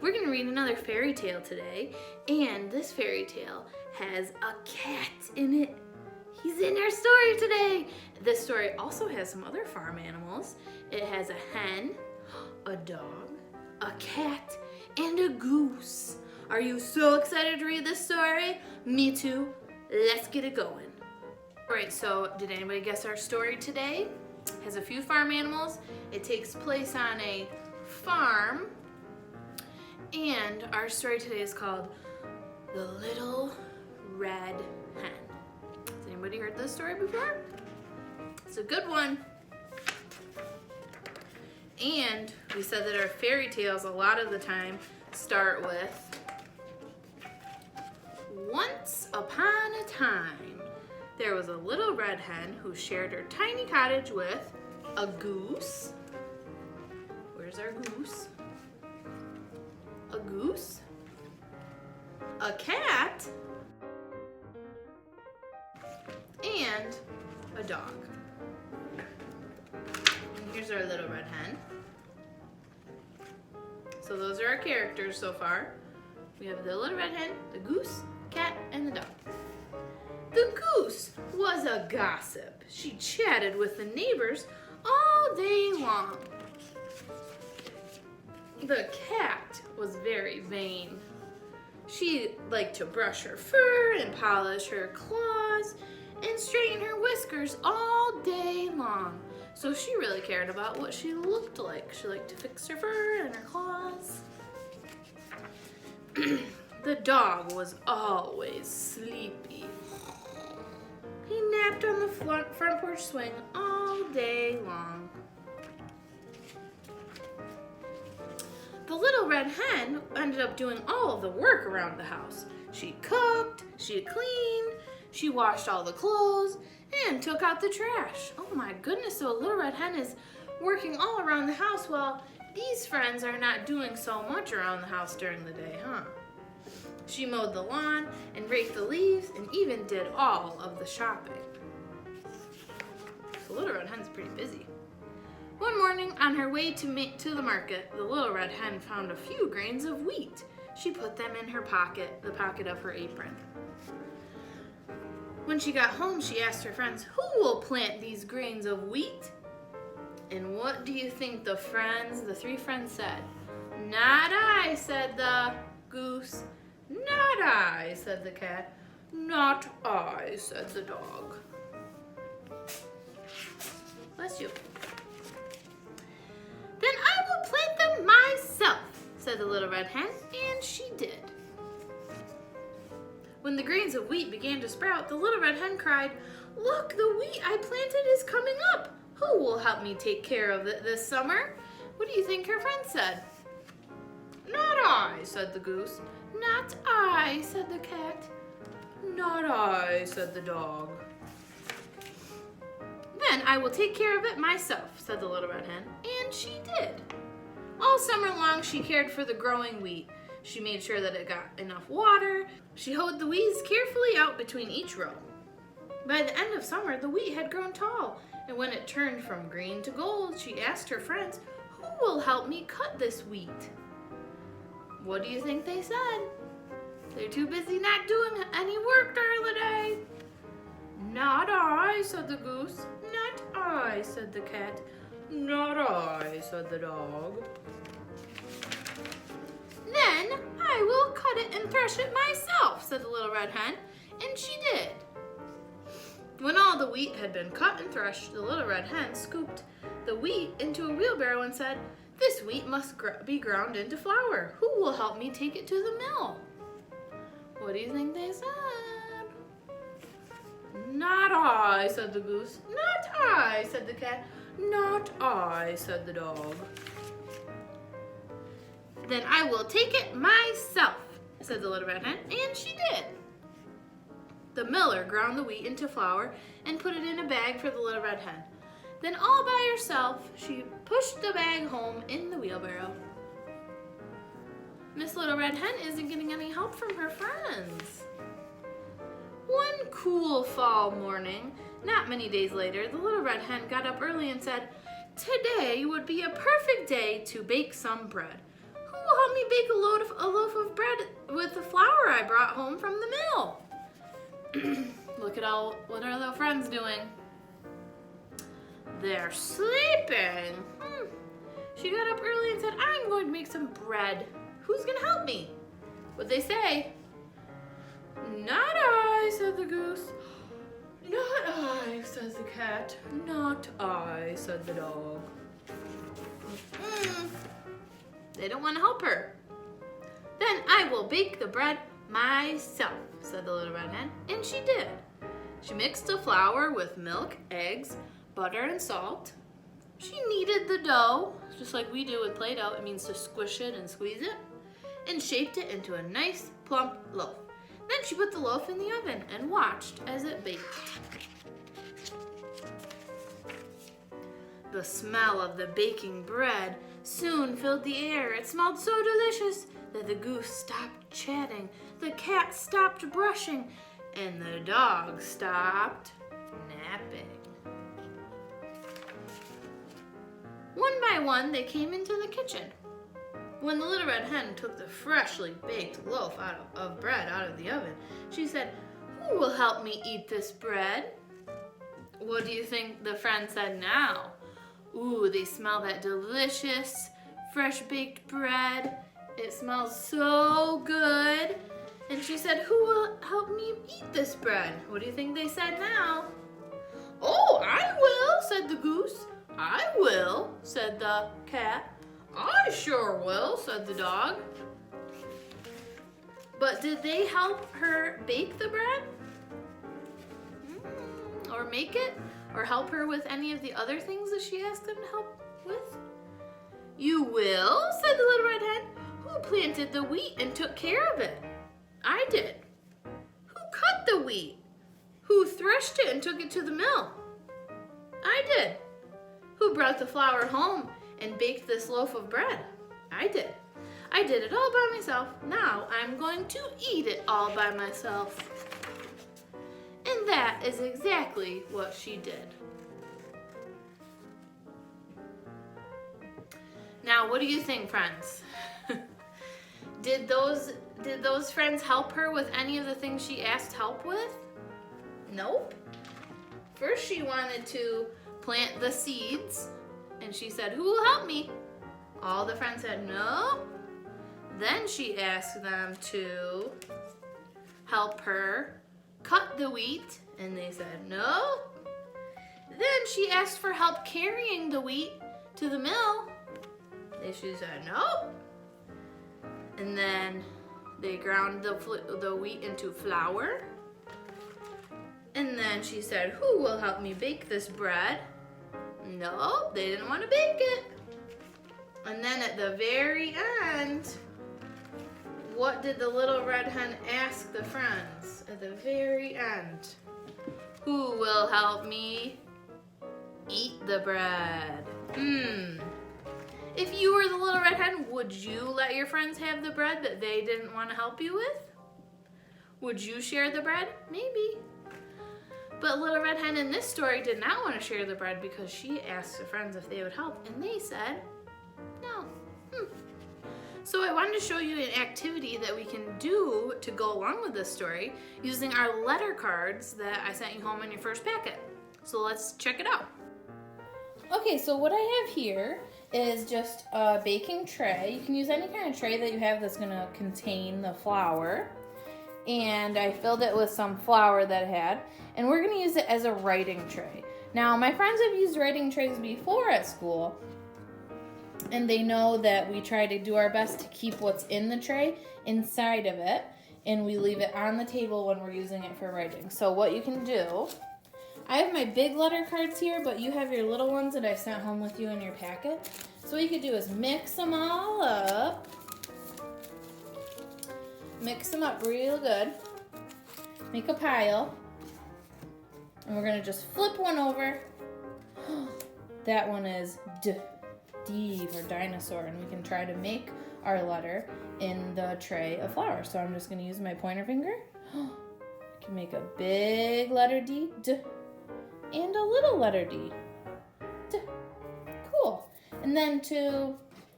We're going to read another fairy tale today, and this fairy tale has a cat in it. He's in our story today. This story also has some other farm animals. It has a hen, a dog, a cat, and a goose. Are you so excited to read this story? Me too. Let's get it going. All right, so did anybody guess our story today? It has a few farm animals. It takes place on a farm. And our story today is called The Little Red Hen. Has anybody heard this story before? It's a good one. And we said that our fairy tales a lot of the time start with once upon a time, there was a little red hen who shared her tiny cottage with a goose. Where's our goose? A goose, a cat, and a dog. And here's our little red hen. So those are our characters so far. We have the little red hen, the goose, cat, and the dog. The goose was a gossip. She chatted with the neighbors all day long. The cat was very vain. She liked to brush her fur and polish her claws and straighten her whiskers all day long. So she really cared about what she looked like. She liked to fix her fur and her claws. The dog was always sleepy. He napped on the front porch swing all day long. The little red hen ended up doing all of the work around the house. She cooked, she cleaned, she washed all the clothes, and took out the trash. Oh my goodness, so a little red hen is working all around the house while these friends are not doing so much around the house during the day, huh? She mowed the lawn and raked the leaves and even did all of the shopping. So Little Red Hen's pretty busy. One morning, on her way to the market, the little red hen found a few grains of wheat. She put them in her pocket, the pocket of her apron. When she got home, she asked her friends, "Who will plant these grains of wheat?" And what do you think the three friends said? "Not I," said the goose. "Not I," said the cat. "Not I," said the dog. Bless you. "Then I will plant them myself," said the little red hen, and she did. When the grains of wheat began to sprout, the little red hen cried, "Look, the wheat I planted is coming up. Who will help me take care of it this summer?" What do you think her friend said? "Not I," said the goose. "Not I," said the cat. "Not I," said the dog. "Then I will take care of it myself," said the little red hen, and she did. All summer long, she cared for the growing wheat. She made sure that it got enough water. She hoed the weeds carefully out between each row. By the end of summer, the wheat had grown tall, and when it turned from green to gold, she asked her friends, "Who will help me cut this wheat?" What do you think they said? They're too busy not doing any work during the day. "Not I," said the goose. "Not I," said the cat. "Not I," said the dog. "Then I will cut it and thresh it myself," said the little red hen, and she did. When all the wheat had been cut and threshed, the little red hen scooped the wheat into a wheelbarrow and said, "This wheat must be ground into flour. Who will help me take it to the mill?" What do you think they said? "Not I," said the goose. "Not I," said the cat. "Not I," said the dog. "Then I will take it myself," said the little red hen, and she did. The miller ground the wheat into flour and put it in a bag for the little red hen. Then all by herself, she pushed the bag home in the wheelbarrow. Miss Little Red Hen isn't getting any help from her friends. One cool fall morning, not many days later, the Little Red Hen got up early and said, "Today would be a perfect day to bake some bread. Who will help me bake a loaf of bread with the flour I brought home from the mill? What are the friends doing? They're sleeping. She got up early and said, I'm going to make some bread. Who's going to help me? What'd they say? Not I, said the goose. Not I, said the cat. Not I, said the dog. They don't want to help her. Then I will bake the bread myself, said the Little Red Hen, and she did. She mixed the flour with milk, eggs, butter, and salt. She kneaded the dough, just like we do with Play-Doh. It means to squish it and squeeze it, and shaped it into a nice, plump loaf. Then she put the loaf in the oven and watched as it baked. The smell of the baking bread soon filled the air. It smelled so delicious that the goose stopped chatting, the cat stopped brushing, and the dog stopped napping. One by one, they came into the kitchen. When the Little Red Hen took the freshly baked loaf of bread out of the oven, she said, Who will help me eat this bread? What do you think the friend said now? Ooh, they smell that delicious, fresh baked bread. It smells so good. And she said, Who will help me eat this bread? What do you think they said now? Oh, I will, said the goose. I will, said the cat. I sure will, said the dog. But did they help her bake the bread? Or make it? Or help her with any of the other things that she asked them to help with? You will, said the Little Red Hen. Who planted the wheat and took care of it? I did. Who cut the wheat? Who threshed it and took it to the mill? I did. Who brought the flour home and baked this loaf of bread? I did. I did it all by myself. Now I'm going to eat it all by myself. And that is exactly what she did. Now, what do you think, friends? Did those friends help her with any of the things she asked help with? Nope. First, she wanted to plant the seeds, and she said, Who will help me? All the friends said, No. Then she asked them to help her cut the wheat, and they said, No. Then she asked for help carrying the wheat to the mill. She said, No. And then they ground the wheat into flour. And then she said, Who will help me bake this bread? No, they didn't want to bake it. And then at the very end, what did the Little Red Hen ask the friends at the very end? Who will help me eat the bread? If you were the Little Red Hen, would you let your friends have the bread that they didn't want to help you with? Would you share the bread? Maybe. But Little Red Hen in this story did not want to share the bread because she asked her friends if they would help, and they said no. So I wanted to show you an activity that we can do to go along with this story using our letter cards that I sent you home in your first packet. So let's check it out. Okay, so what I have here is just a baking tray. You can use any kind of tray that you have that's going to contain the flour. And I filled it with some flour that I had. And we're going to use it as a writing tray. Now, my friends have used writing trays before at school. And they know that we try to do our best to keep what's in the tray inside of it. And we leave it on the table when we're using it for writing. So what you can do, I have my big letter cards here, but you have your little ones that I sent home with you in your packet. So what you could do is mix them all up. Mix them up real good. Make a pile. And we're going to just flip one over. That one is D for dinosaur. And we can try to make our letter in the tray of flour. So I'm just going to use my pointer finger. I can make a big letter D. And a little letter D. Cool. And then to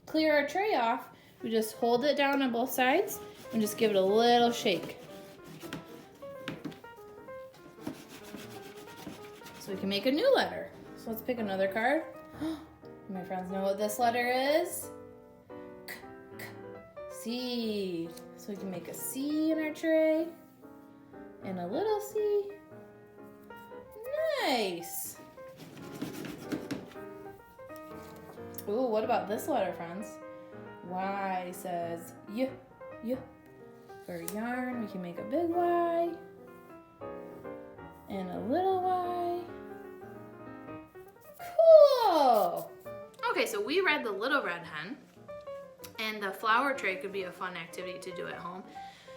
clear our tray off, we just hold it down on both sides and just give it a little shake. So we can make a new letter. So let's pick another card. My friends know what this letter is. K, K, C. So we can make a C in our tray. And a little C. Nice. Ooh, what about this letter, friends? Y says Y, Y. For yarn, we can make a big Y. And a little Y. Cool! Okay, so we read The Little Red Hen, and the flower tray could be a fun activity to do at home.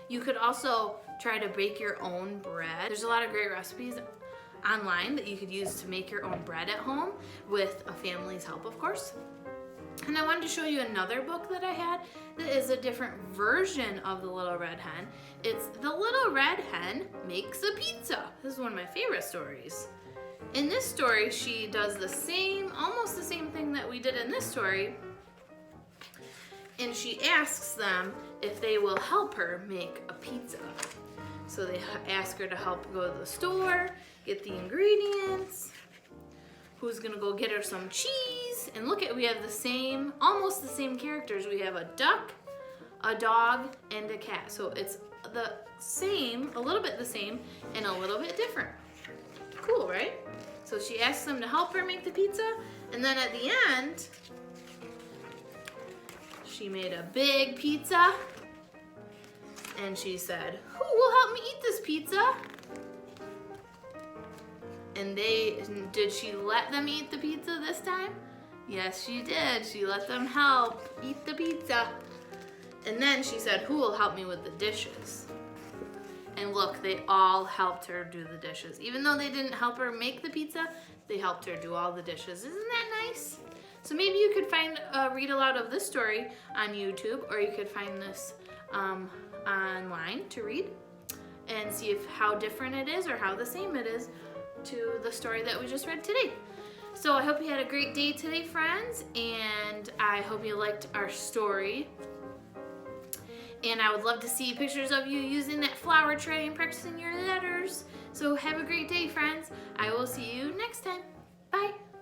You could also try to bake your own bread. There's a lot of great recipes online that you could use to make your own bread at home with a family's help, of course. And I wanted to show you another book that I had that is a different version of The Little Red Hen. It's The Little Red Hen Makes a Pizza. This is one of my favorite stories. In this story, she does the same, almost the same thing that we did in this story. And she asks them if they will help her make a pizza. So they ask her to help go to the store, get the ingredients, who's gonna go get her some cheese. And look at, we have the same, almost the same characters. We have a duck, a dog, and a cat. So it's the same, a little bit the same, and a little bit different. Cool, right? So she asks them to help her make the pizza, and then at the end, she made a big pizza, and she said, "Who will help me eat this pizza?" And did she let them eat the pizza this time? Yes, she did. She let them help eat the pizza. And then she said, "Who will help me with the dishes?" And look, they all helped her do the dishes. Even though they didn't help her make the pizza, they helped her do all the dishes. Isn't that nice? So maybe you could find a read aloud of this story on YouTube, or you could find this online to read and see how different it is or how the same it is to the story that we just read today. So I hope you had a great day today, friends, and I hope you liked our story. And I would love to see pictures of you using that flower tray and practicing your letters. So have a great day, friends. I will see you next time. Bye.